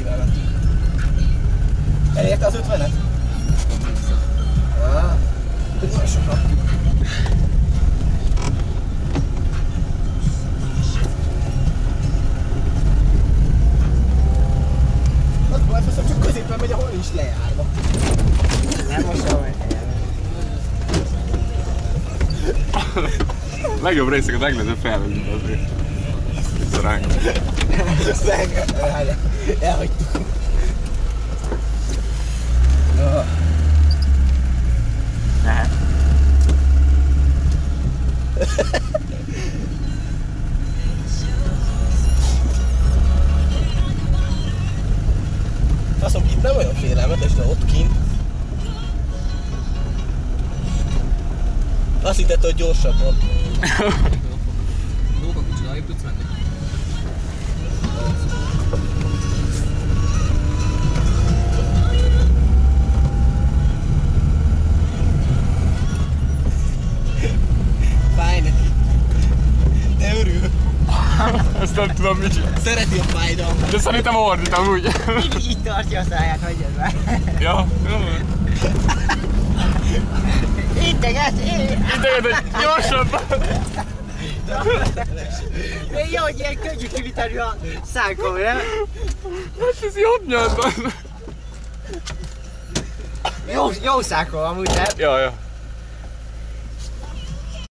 Mivel mentünk. Elérte az 50-et? Nagyon sokat. Az baj, faszom, csak középen megy, ahol nincs lejárva. Nem most ahol Legjobb részeket legnagyobb felvenni azért. Itt a ránk. Elhagytuk. lehet. Faszom, itt nem olyan félelmetes, de ott kint. Azt hittett, hogy gyorsabban. Lóka kicsit arrébb tudsz menni? Fáj neki. De örül. Ezt nem tudom mit csinál. Szereti a fájdalmat. De szerintem ordítam úgy. Mindig így tartja a száját, hagyjad már. Ja, jó. Integet, Integet, gyorsabban! jó, hogy ilyen könnyű kivitelű a szánkom, nem? Hát ez jobb nyelv. Jó szánkol amúgy, nem? Ja.